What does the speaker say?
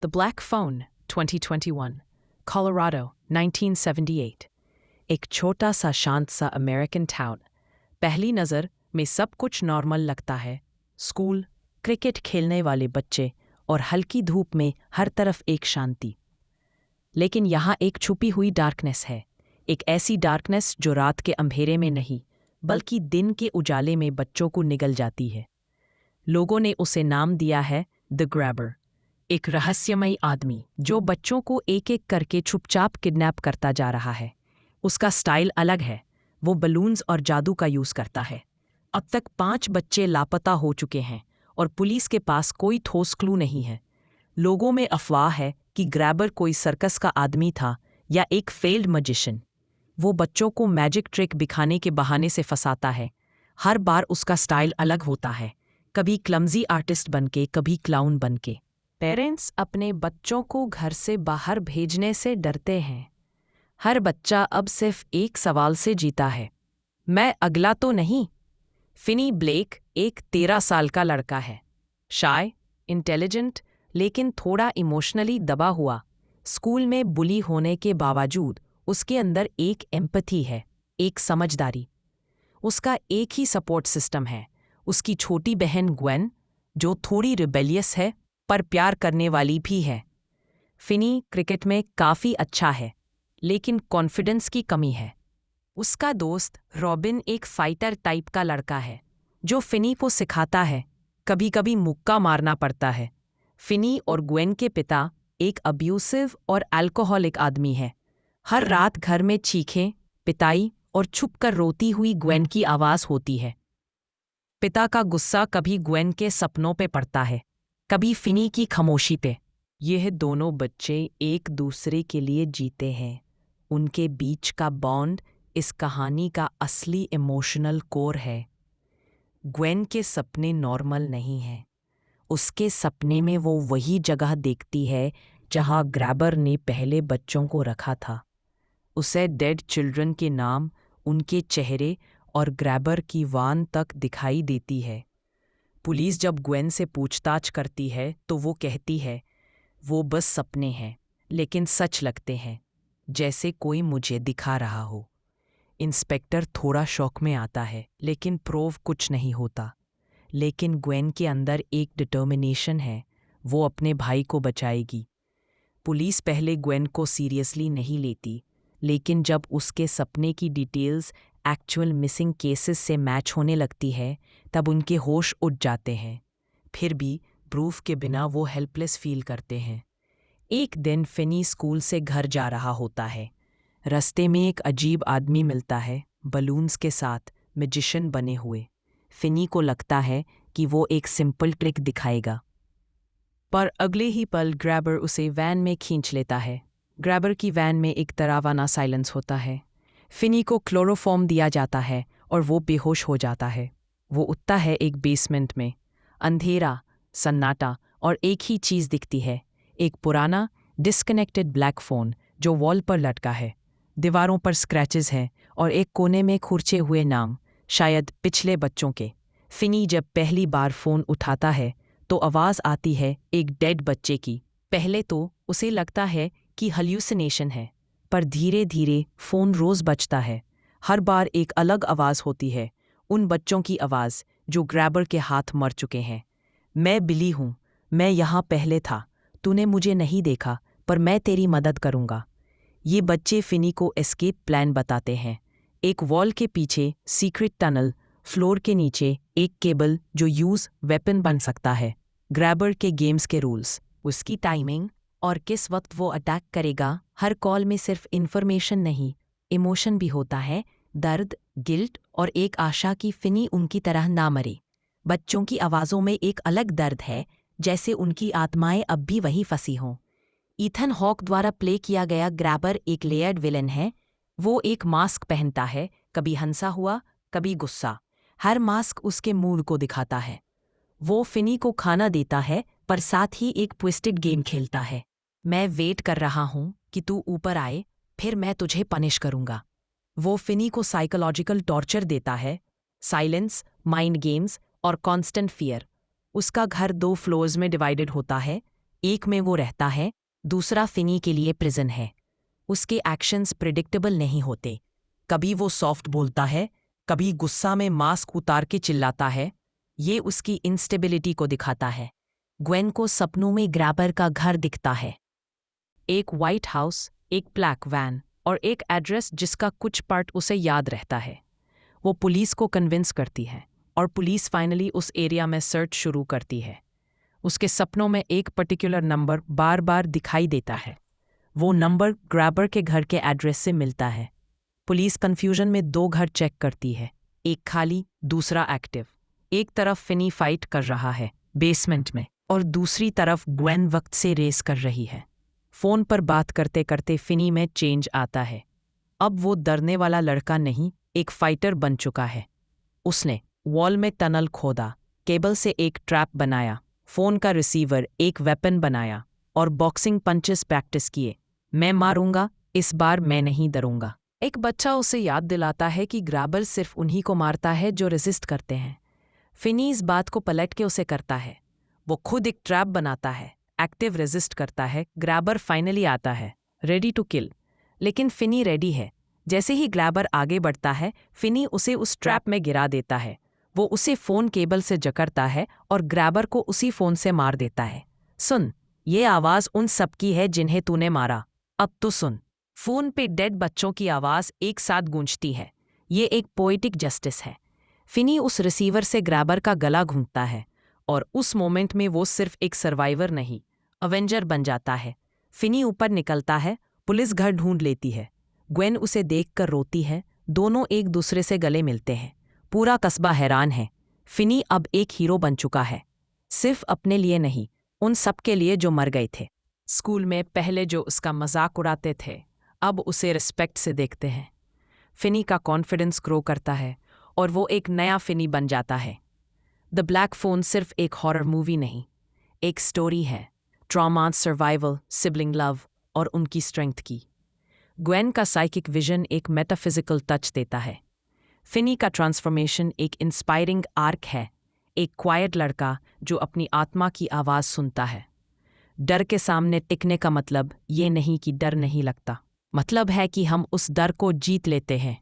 The Black Phone, 2021, Colorado, 1978. एक छोटा सा शांत सा अमेरिकन टाउन। पहली नज़र में सब कुछ नॉर्मल लगता है। स्कूल, क्रिकेट खेलने वाले बच्चे और हल्की धूप में हर तरफ एक शांति। लेकिन यहाँ एक छुपी हुई डार्कनेस है। एक ऐसी डार्कनेस जो रात के अंधेरे में नहीं, बल्कि दिन के उजाले में बच्चों को निगल जाती है। लोगों ने उसे नाम दिया है द ग्रैबर, एक रहस्यमयी आदमी जो बच्चों को एक एक करके चुपचाप किडनैप करता जा रहा है। उसका स्टाइल अलग है। वो बलून्स और जादू का यूज़ करता है। अब तक 5 बच्चे लापता हो चुके हैं और पुलिस के पास कोई ठोस क्लू नहीं है। लोगों में अफवाह है कि ग्रैबर कोई सर्कस का आदमी था या एक फेल्ड मैजिशियन। वो बच्चों को मैजिक ट्रिक दिखाने के बहाने से फंसाता है। हर बार उसका स्टाइल अलग होता है, कभी क्लमजी आर्टिस्ट बनके, कभी क्लाउन बनके। पेरेंट्स अपने बच्चों को घर से बाहर भेजने से डरते हैं। हर बच्चा अब सिर्फ एक सवाल से जीता है, मैं अगला तो नहीं। फिनी ब्लेक एक 13 साल का लड़का है। शाय, इंटेलिजेंट, लेकिन थोड़ा इमोशनली दबा हुआ। स्कूल में बुली होने के बावजूद उसके अंदर एक एम्पैथी है, एक समझदारी। उसका एक ही सपोर्ट सिस्टम है, उसकी छोटी बहन ग्वेन, जो थोड़ी रिबेलियस है पर प्यार करने वाली भी है। फिनी क्रिकेट में काफ़ी अच्छा है, लेकिन कॉन्फिडेंस की कमी है। उसका दोस्त रॉबिन एक फाइटर टाइप का लड़का है, जो फिनी को सिखाता है, कभी कभी मुक्का मारना पड़ता है। फिनी और ग्वेन के पिता एक अब्यूसिव और अल्कोहलिक आदमी है। हर रात घर में चीखें, पिटाई और छुपकर रोती हुई ग्वेन की आवाज़ होती है। पिता का गुस्सा कभी ग्वेन के सपनों पे पड़ता है, कभी फिनी की खामोशी पे। यह दोनों बच्चे एक दूसरे के लिए जीते हैं। उनके बीच का बॉन्ड इस कहानी का असली इमोशनल कोर है। ग्वेन के सपने नॉर्मल नहीं हैं। उसके सपने में वो वही जगह देखती है जहां ग्रैबर ने पहले बच्चों को रखा था। उसे डेड चिल्ड्रन के नाम, उनके चेहरे और ग्रैबर की वान तक दिखाई देती है। पुलिस जब ग्वेन से पूछताछ करती है तो वो कहती है, वो बस सपने हैं, लेकिन सच लगते हैं, जैसे कोई मुझे दिखा रहा हो। इंस्पेक्टर थोड़ा शौक में आता है, लेकिन प्रूव कुछ नहीं होता। लेकिन ग्वेन के अंदर एक डिटर्मिनेशन है, वो अपने भाई को बचाएगी। पुलिस पहले ग्वेन को सीरियसली नहीं लेती, लेकिन जब उसके सपने की डिटेल्स एक्चुअल मिसिंग केसेस से मैच होने लगती है, तब उनके होश उड़ जाते हैं। फिर भी प्रूफ के बिना वो हेल्पलेस फील करते हैं। एक दिन फिनी स्कूल से घर जा रहा होता है। रास्ते में एक अजीब आदमी मिलता है, बलून्स के साथ, मैजिशियन बने हुए। फिनी को लगता है कि वो एक सिंपल ट्रिक दिखाएगा, पर अगले ही पल ग्रैबर उसे वैन में खींच लेता है। ग्रैबर की वैन में एक डरावना साइलेंस होता है। फिनी को क्लोरोफॉर्म दिया जाता है और वो बेहोश हो जाता है। वो उठता है एक बेसमेंट में। अंधेरा, सन्नाटा और एक ही चीज़ दिखती है, एक पुराना डिस्कनेक्टेड ब्लैक फ़ोन जो वॉल पर लटका है। दीवारों पर स्क्रैचेस हैं और एक कोने में खुरचे हुए नाम, शायद पिछले बच्चों के। फिनी जब पहली बार फ़ोन उठाता है तो आवाज़ आती है एक डेड बच्चे की। पहले तो उसे लगता है कि हल्यूसिनेशन है, पर धीरे धीरे फ़ोन रोज़ बजता है। हर बार एक अलग आवाज़ होती है, उन बच्चों की आवाज़ जो ग्रैबर के हाथ मर चुके हैं। मैं बिली हूँ, मैं यहाँ पहले था, तूने मुझे नहीं देखा, पर मैं तेरी मदद करूँगा। ये बच्चे फिनी को एस्केप प्लान बताते हैं। एक वॉल के पीछे सीक्रेट टनल, फ्लोर के नीचे एक केबल जो यूज़ वेपन बन सकता है। ग्रैबर के गेम्स के रूल्स, उसकी टाइमिंग और किस वक्त वो अटैक करेगा। हर कॉल में सिर्फ इन्फॉर्मेशन नहीं, इमोशन भी होता है, दर्द, गिल्ट और एक आशा कि फिनी उनकी तरह ना मरे। बच्चों की आवाज़ों में एक अलग दर्द है, जैसे उनकी आत्माएं अब भी वहीं फंसी हों। ईथन हॉक द्वारा प्ले किया गया ग्रैबर एक लेयर्ड विलन है। वो एक मास्क पहनता है, कभी हंसा हुआ, कभी गुस्सा। हर मास्क उसके मूड को दिखाता है। वो फिनी को खाना देता है, पर साथ ही एक ट्विस्टेड गेम खेलता है। मैं वेट कर रहा हूँ कि तू ऊपर आए, फिर मैं तुझे पनिश करूँगा। वो फिनी को साइकोलॉजिकल टॉर्चर देता है, साइलेंस, माइंड गेम्स और कॉन्स्टेंट फियर। उसका घर 2 फ्लोर्स में डिवाइडेड होता है। एक में वो रहता है, दूसरा फिनी के लिए प्रिजन है। उसके एक्शंस प्रिडिक्टेबल नहीं होते। कभी वो सॉफ्ट बोलता है, कभी गुस्सा में मास्क उतार के चिल्लाता है। ये उसकी इंस्टेबिलिटी को दिखाता है। ग्वेन को सपनों में ग्रैबर का घर दिखता है, एक व्हाइट हाउस, एक ब्लैक वैन और एक एड्रेस जिसका कुछ पार्ट उसे याद रहता है। वो पुलिस को कन्विंस करती है और पुलिस फाइनली उस एरिया में सर्च शुरू करती है। उसके सपनों में एक पर्टिकुलर नंबर बार बार दिखाई देता है। वो नंबर ग्रैबर के घर के एड्रेस से मिलता है। पुलिस कंफ्यूजन में 2 घर चेक करती है, एक खाली, दूसरा एक्टिव। एक तरफ फिनी फाइट कर रहा है बेसमेंट में और दूसरी तरफ ग्वेन वक्त से रेस कर रही है। फोन पर बात करते करते फिनी में चेंज आता है। अब वो डरने वाला लड़का नहीं, एक फाइटर बन चुका है। उसने वॉल में टनल खोदा, केबल से एक ट्रैप बनाया, फोन का रिसीवर एक वेपन बनाया और बॉक्सिंग पंचेस प्रैक्टिस किए। मैं मारूंगा, इस बार मैं नहीं डरूंगा। एक बच्चा उसे याद दिलाता है कि ग्रैबर सिर्फ उन्हीं को मारता है जो रेजिस्ट करते हैं। फिनी इस बात को पलट के उसे करता है। वो खुद एक ट्रैप बनाता है, एक्टिव रेजिस्ट करता है। ग्रैबर फाइनली आता है, रेडी टू किल। लेकिन फिनी रेडी है। जैसे ही ग्रैबर आगे बढ़ता है, फिनी उसे उस ट्रैप में गिरा देता है। वो उसे फोन केबल से जकड़ता है और ग्रैबर को उसी फोन से मार देता है। सुन, ये आवाज़ उन सबकी है जिन्हें तूने मारा। अब तो सुन। फोन पे डेड बच्चों की आवाज़ एक साथ गूंजती है। ये एक पोएटिक जस्टिस है। फिनी उस रिसीवर से ग्रैबर का गला घूंटता है और उस मोमेंट में वो सिर्फ एक सर्वाइवर नहीं, अवेंजर बन जाता है। फिनी ऊपर निकलता है, पुलिस घर ढूंढ लेती है। ग्वेन उसे देखकर रोती है। दोनों एक दूसरे से गले मिलते हैं। पूरा कस्बा हैरान है। फिनी अब एक हीरो बन चुका है, सिर्फ अपने लिए नहीं, उन सब के लिए जो मर गए थे। स्कूल में पहले जो उसका मजाक उड़ाते थे, अब उसे रिस्पेक्ट से देखते हैं। फिनी का कॉन्फिडेंस ग्रो करता है और वो एक नया फिनी बन जाता है। द ब्लैक फोन सिर्फ एक हॉरर मूवी नहीं, एक स्टोरी है, ट्रॉमा, सर्वाइवल, सिबलिंग लव और उनकी स्ट्रेंथ की। ग्वेन का साइकिक विजन एक मेटाफिजिकल टच देता है। फिनी का ट्रांसफॉर्मेशन एक इंस्पायरिंग आर्क है, एक क्वाइट लड़का जो अपनी आत्मा की आवाज़ सुनता है। डर के सामने टिकने का मतलब ये नहीं कि डर नहीं लगता, मतलब है कि हम उस डर को जीत लेते हैं।